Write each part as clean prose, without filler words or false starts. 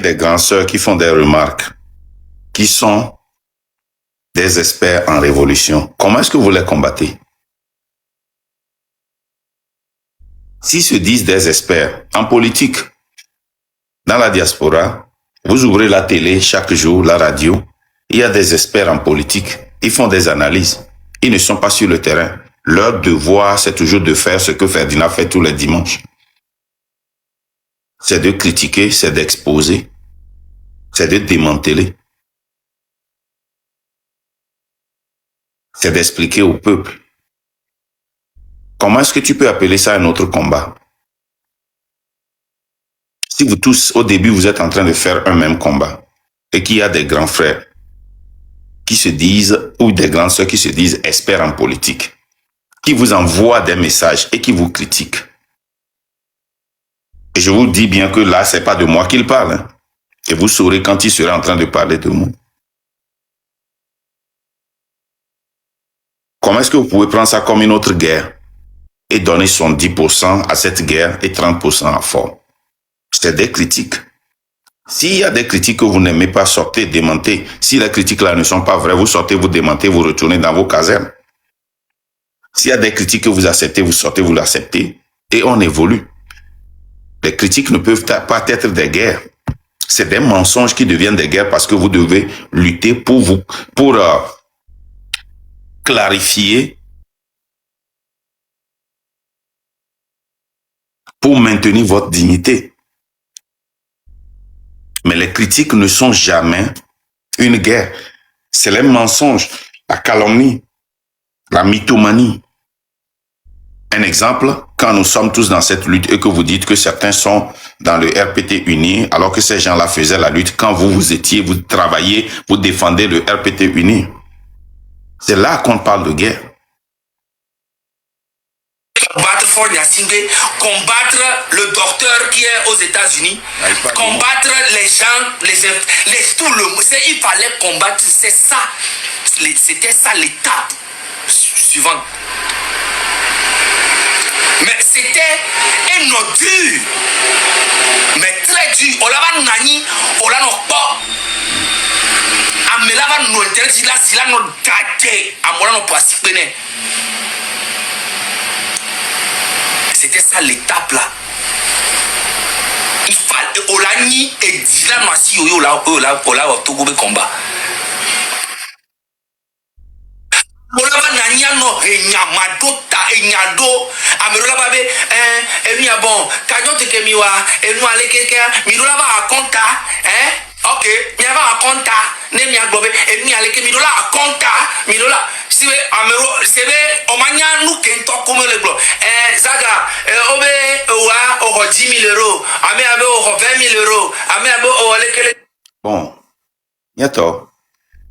des grands sœurs qui font des remarques, qui sont des experts en révolution. Comment est-ce que vous les combattez? S'ils se disent des experts en politique, dans la diaspora, vous ouvrez la télé chaque jour, la radio, il y a des experts en politique, ils font des analyses, ils ne sont pas sur le terrain. Leur devoir, c'est toujours de faire ce que Ferdinand fait tous les dimanches. C'est de critiquer, c'est d'exposer, c'est de démanteler. C'est d'expliquer au peuple. Comment est-ce que tu peux appeler ça un autre combat? Si vous tous, au début, vous êtes en train de faire un même combat et qu'il y a des grands frères qui se disent, ou des grandes sœurs qui se disent experts en politique, qui vous envoient des messages et qui vous critiquent. Et je vous dis bien que là, c'est pas de moi qu'il parle. Hein. Et vous saurez quand il sera en train de parler de moi. Comment est-ce que vous pouvez prendre ça comme une autre guerre et donner son 10% à cette guerre et 30% à fort? C'est des critiques. S'il y a des critiques que vous n'aimez pas, sortez, démentez. Si les critiques-là ne sont pas vraies, vous sortez, vous démentez, vous retournez dans vos casernes. S'il y a des critiques que vous acceptez, vous sortez, vous l'acceptez. Et on évolue. Les critiques ne peuvent pas être des guerres. C'est des mensonges qui deviennent des guerres parce que vous devez lutter pour clarifier, pour maintenir votre dignité. Mais les critiques ne sont jamais une guerre. C'est les mensonges, la calomnie, la mythomanie. Un exemple, quand nous sommes tous dans cette lutte et que vous dites que certains sont dans le RPT uni, alors que ces gens-là faisaient la lutte, quand vous étiez, vous travaillez, vous défendez le RPT uni. C'est là qu'on parle de guerre. Combattre Fort Gnassingbé, combattre le docteur qui est aux États-Unis, combattre les gens, tout le monde. Il fallait combattre, c'est ça. C'était ça l'étape suivante. Mais c'était un autre dur, mais très dur. On l'a nani, on l'a non pas. Amelava no intérêt là, si là non gâté, amola non pas si péné. C'était ça l'étape là. Il fallait Olani et Dila Massi Ola Togo combat. Olava Nania no Enyamadota Enyado Amerola Babe Emi bon Kanyo Tekemiwa Enu Alekeka Mirola va à compta ok mi va à compta ne mi agbobe Emi Aleke Mirola à compta Mirola siwe Amero sebe Omanya nou kento comme le glo Zaga obe owa 10 000 euros ame abe o 20 000 euros ame abe o Alekele. Bon, Yato.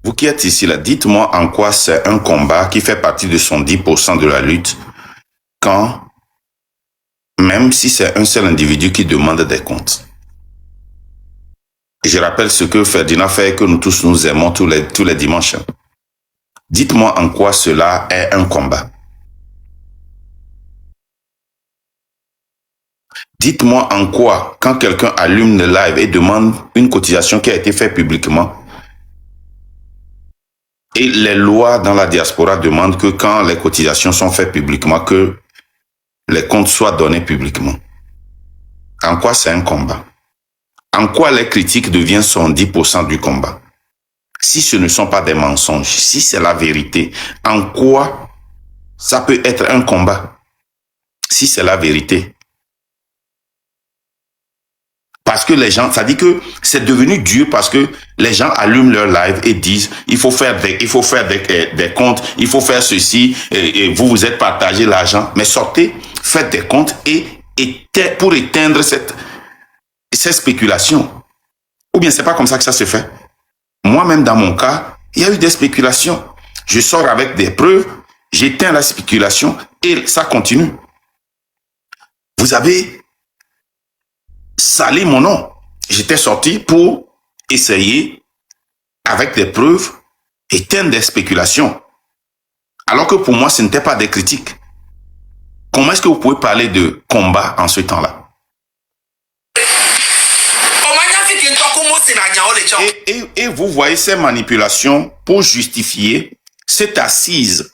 Vous qui êtes ici, là, dites-moi en quoi c'est un combat qui fait partie de son 10% de la lutte, quand, même si c'est un seul individu qui demande des comptes. Et je rappelle ce que Ferdinand fait et que nous tous nous aimons tous les dimanches. Dites-moi en quoi cela est un combat. Dites-moi en quoi, quand quelqu'un allume le live et demande une cotisation qui a été faite publiquement, et les lois dans la diaspora demandent que quand les cotisations sont faites publiquement, que les comptes soient donnés publiquement. En quoi c'est un combat? En quoi les critiques deviennent son 10% du combat? Si ce ne sont pas des mensonges, si c'est la vérité, en quoi ça peut être un combat? Si c'est la vérité. Parce que les gens, ça dit que c'est devenu dur parce que les gens allument leur live et disent il faut faire des comptes, il faut faire ceci, et vous vous êtes partagé l'argent, mais sortez, faites des comptes pour éteindre cette spéculation. Ou bien c'est pas comme ça que ça se fait. Moi-même dans mon cas, il y a eu des spéculations. Je sors avec des preuves, j'éteins la spéculation et ça continue. Vous avez sali mon nom. J'étais sorti pour essayer, avec des preuves, éteindre des spéculations. Alors que pour moi, ce n'était pas des critiques. Comment est-ce que vous pouvez parler de combat en ce temps-là? Et vous voyez ces manipulations pour justifier cette assise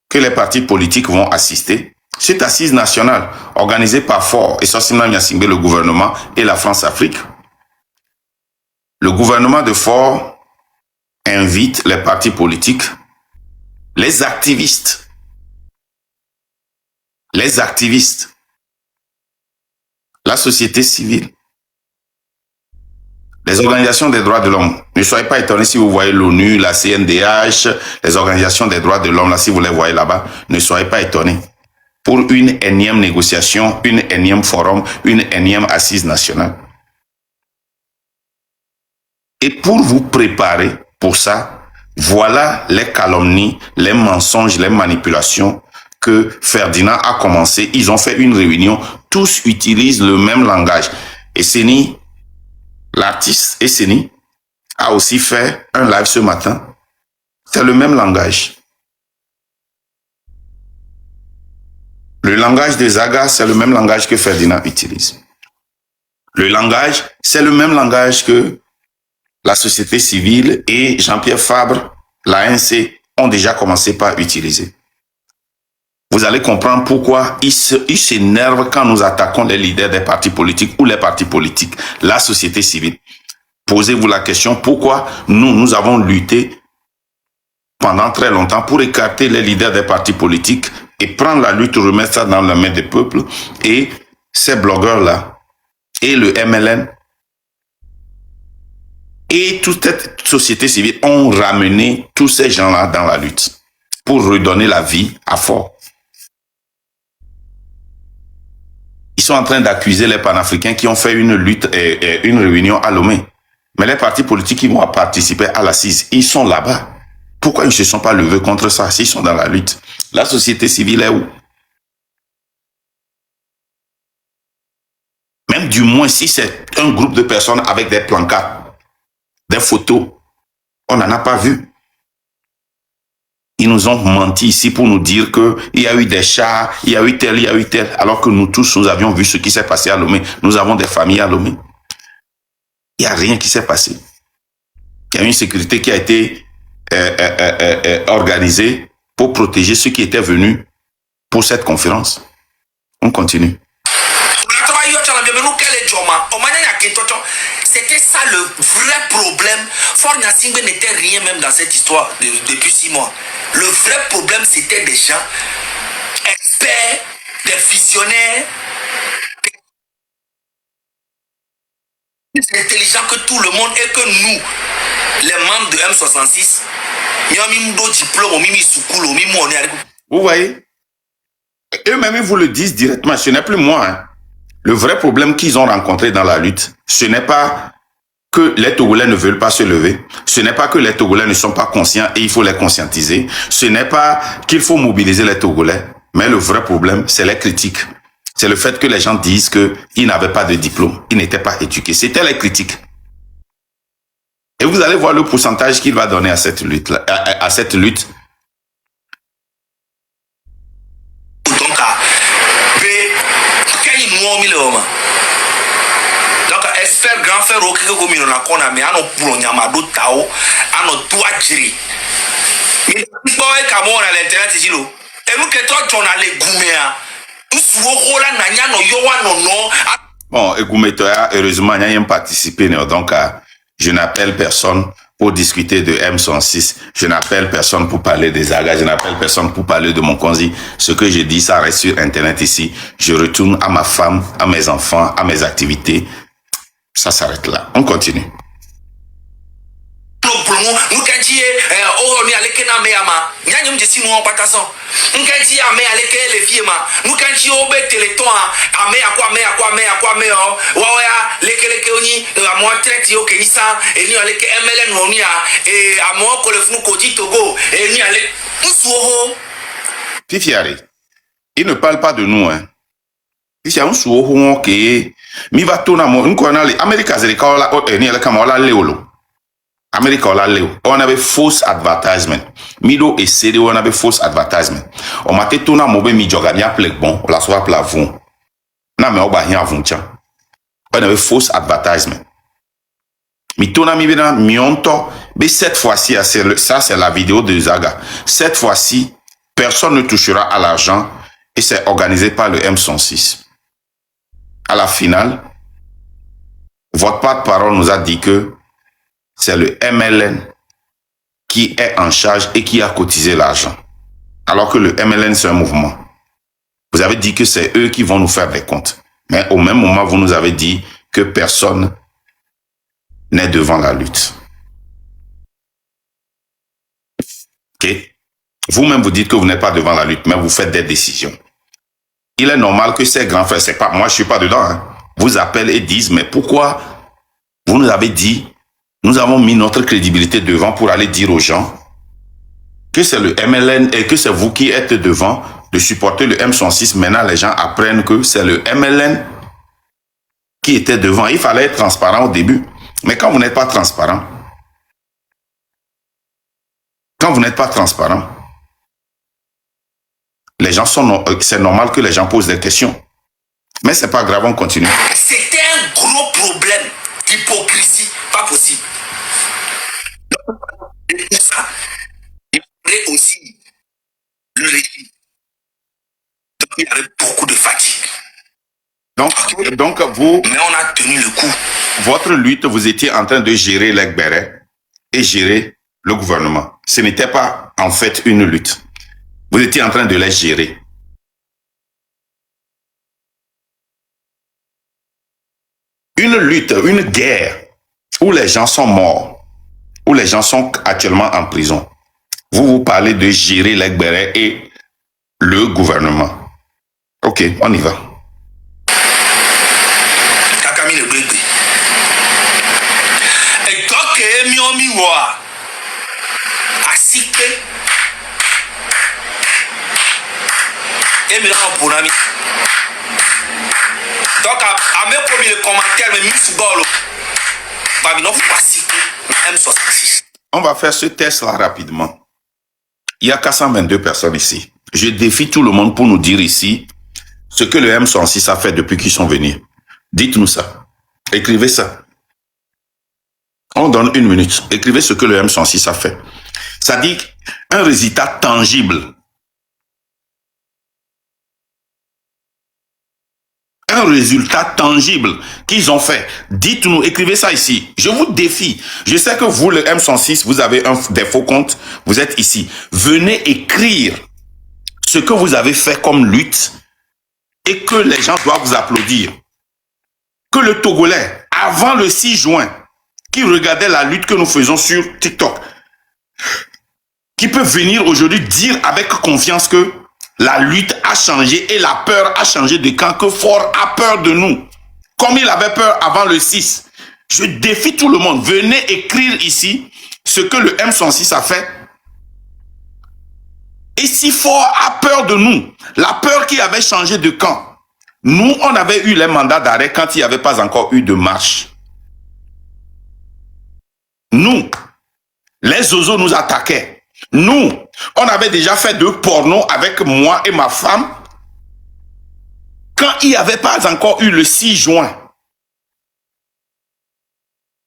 que les partis politiques vont assister, cette assise nationale organisée par Ford et Sossimna Nyasimbe, le gouvernement et la France-Afrique. Le gouvernement de Ford invite les partis politiques, les activistes, la société civile, les organisations des droits de l'homme. Ne soyez pas étonnés si vous voyez l'ONU, la CNDH, les organisations des droits de l'homme, là, si vous les voyez là-bas, ne soyez pas étonnés. Pour une énième négociation, une énième forum, une énième assise nationale. Et pour vous préparer pour ça, voilà les calomnies, les mensonges, les manipulations que Ferdinand a commencé. Ils ont fait une réunion, tous utilisent le même langage. Et Seni, l'artiste Esseni, a aussi fait un live ce matin. C'est le même langage. Le langage des Zaga, c'est le même langage que Ferdinand utilise. Le langage, c'est le même langage que la société civile et Jean-Pierre Fabre, l'ANC, ont déjà commencé par utiliser. Vous allez comprendre pourquoi ils s'énervent quand nous attaquons les leaders des partis politiques ou les partis politiques, la société civile. Posez-vous la question, pourquoi nous avons lutté pendant très longtemps pour écarter les leaders des partis politiques et prendre la lutte, remettre ça dans la main des peuples, et ces blogueurs-là, et le MLN, et toute cette société civile ont ramené tous ces gens-là dans la lutte pour redonner la vie à Ford. Ils sont en train d'accuser les panafricains qui ont fait une lutte et une réunion à Lomé. Mais les partis politiques qui vont participer à l'assise, ils sont là-bas. Pourquoi ils ne se sont pas levés contre ça s'ils sont dans la lutte? La société civile est où? Même du moins si c'est un groupe de personnes avec des plancards, des photos, on n'en a pas vu. Ils nous ont menti ici pour nous dire qu'il y a eu des chars, il y a eu tel, alors que nous tous, nous avions vu ce qui s'est passé à Lomé. Nous avons des familles à Lomé. Il n'y a rien qui s'est passé. Il y a une sécurité qui a été organisée pour protéger ceux qui étaient venus pour cette conférence. On continue. C'était ça le vrai problème. Ford Gnassingbé n'était rien même dans cette histoire depuis 6 mois. Le vrai problème, c'était des gens experts, des visionnaires, des intelligents que tout le monde et que nous, les membres de M66, vous voyez, eux-mêmes vous le disent directement, ce n'est plus moi. Hein. Le vrai problème qu'ils ont rencontré dans la lutte, ce n'est pas que les Togolais ne veulent pas se lever, ce n'est pas que les Togolais ne sont pas conscients et il faut les conscientiser, ce n'est pas qu'il faut mobiliser les Togolais, mais le vrai problème, c'est les critiques. C'est le fait que les gens disent qu'ils n'avaient pas de diplôme, ils n'étaient pas éduqués. C'était les critiques. Et vous allez voir le pourcentage qu'il va donner à cette lutte. À cette lutte. Donc, espère grand frère au Kiko Gomino na kona me ano pulo nyamado tao ano tuachiri. Mais boy kamo na l'internet jilo. Et nous que toi tu as les goumea. Nous souvent la nanya no yo wa no no. Bon, Egoumetoya, heureusement, il y a participé, donc je n'appelle personne pour discuter de M106, je n'appelle personne pour parler des Zaga, je n'appelle personne pour parler de mon conzi. Ce que je dis, ça reste sur Internet ici. Je retourne à ma femme, à mes enfants, à mes activités. Ça s'arrête là. On continue. Fifiari, il ne parle pas de nous, hein. Si on souhaite que mi va tourner mon une corona l'Amérique azerika ni elle comme la léolo. Amérique la léo. On avait fausse advertisement. Mido et CD on avait fausse advertisement. On m'a été tourner mon mi joga mi appelé bon la soir plafond. Na me oba hia vuncha. On avait fausse advertisement. Mitona mibena mionto. Mais cette fois-ci, ça c'est la vidéo de Zaga. Cette fois-ci, personne ne touchera à l'argent et c'est organisé par le M106. À la finale, votre porte-parole nous a dit que c'est le MLN qui est en charge et qui a cotisé l'argent. Alors que le MLN, c'est un mouvement. Vous avez dit que c'est eux qui vont nous faire des comptes. Mais au même moment, vous nous avez dit que personne n'est devant la lutte. Ok? Vous-même, vous dites que vous n'êtes pas devant la lutte, mais vous faites des décisions. Il est normal que ces grands frères, c'est pas, moi je suis pas dedans, hein, vous appellent et disent, mais pourquoi vous nous avez dit, nous avons mis notre crédibilité devant pour aller dire aux gens que c'est le MLN et que c'est vous qui êtes devant de supporter le M106. Maintenant, les gens apprennent que c'est le MLN qui était devant. Il fallait être transparent au début. Mais quand vous n'êtes pas transparent, les gens sont, c'est normal que les gens posent des questions. Mais c'est pas grave, on continue. C'était un gros problème d'hypocrisie, pas possible. Et pour ça, il fallait aussi le régime. Donc il y avait beaucoup de fatigue. Donc vous... Mais on a tenu le coup. Votre lutte, vous étiez en train de gérer l'Ekberet et gérer le gouvernement. Ce n'était pas en fait une lutte. Vous étiez en train de les gérer. Une lutte, une guerre où les gens sont morts, où les gens sont actuellement en prison. Vous parlez de gérer l'Ekberet et le gouvernement. Ok, on y va. Kakami le bébé. Et quand que mi wa asike et mi en ponami. Donc à mes premiers commentaires mais Miss Bolo. Pas non pas asike M66. On va faire ce test là rapidement. Il y a 422 personnes ici. Je défie tout le monde pour nous dire ici ce que le M106 a fait depuis qu'ils sont venus. Dites-nous ça. Écrivez ça. On donne 1 minute. Écrivez ce que le M106 a fait. Ça dit un résultat tangible. Un résultat tangible qu'ils ont fait. Dites-nous, écrivez ça ici. Je vous défie. Je sais que vous, le M106, vous avez des faux comptes. Vous êtes ici. Venez écrire ce que vous avez fait comme lutte et que les gens doivent vous applaudir. Que le Togolais, avant le 6 juin, qui regardait la lutte que nous faisons sur TikTok, qui peut venir aujourd'hui dire avec confiance que la lutte a changé et la peur a changé de camp, que Fort a peur de nous, comme il avait peur avant le 6. Je défie tout le monde. Venez écrire ici ce que le M106 a fait. Et si Fort a peur de nous, la peur qui avait changé de camp, nous, on avait eu les mandats d'arrêt quand il n'y avait pas encore eu de marche. Nous, les zozos nous attaquaient. Nous, on avait déjà fait 2 pornos avec moi et ma femme quand il n'y avait pas encore eu le 6 juin.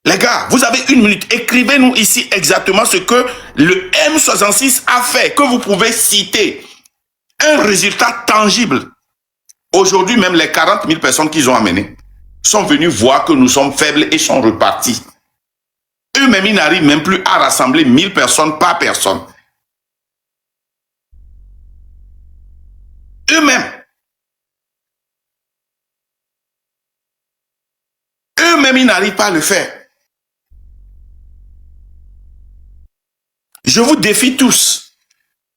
Les gars, vous avez 1 minute. Écrivez-nous ici exactement ce que le M66 a fait, que vous pouvez citer. Un résultat tangible. Aujourd'hui, même les 40 000 personnes qu'ils ont amenées sont venues voir que nous sommes faibles et sont repartis. Eux-mêmes, ils n'arrivent même plus à rassembler 1000 personnes par personne. Eux-mêmes. Eux-mêmes, ils n'arrivent pas à le faire. Je vous défie tous.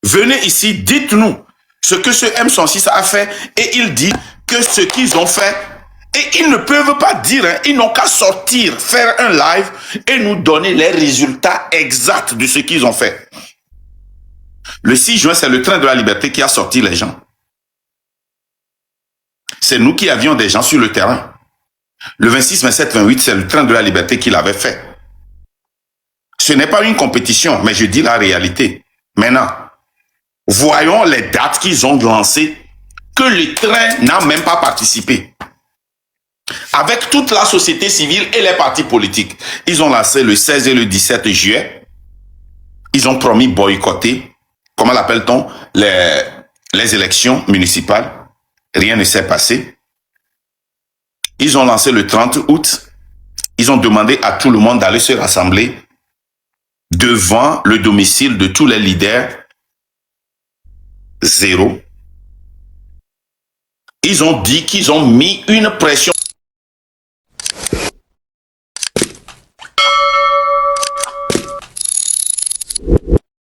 Venez ici, dites-nous ce que ce M106 a fait et il dit que ce qu'ils ont fait, et ils ne peuvent pas dire, hein, ils n'ont qu'à sortir, faire un live et nous donner les résultats exacts de ce qu'ils ont fait. Le 6 juin, c'est le train de la liberté qui a sorti les gens. C'est nous qui avions des gens sur le terrain. Le 26, 27, 28, c'est le train de la liberté qui l'avait fait. Ce n'est pas une compétition, mais je dis la réalité. Maintenant, voyons les dates qu'ils ont lancées, que le train n'a même pas participé. avec toute la société civile et les partis politiques. Ils ont lancé le 16 et le 17 juillet. Ils ont promis boycotter, comment l'appelle-t-on, les élections municipales. Rien ne s'est passé. Ils ont lancé le 30 août. Ils ont demandé à tout le monde d'aller se rassembler devant le domicile de tous les leaders. Zéro. Ils ont dit qu'ils ont mis une pression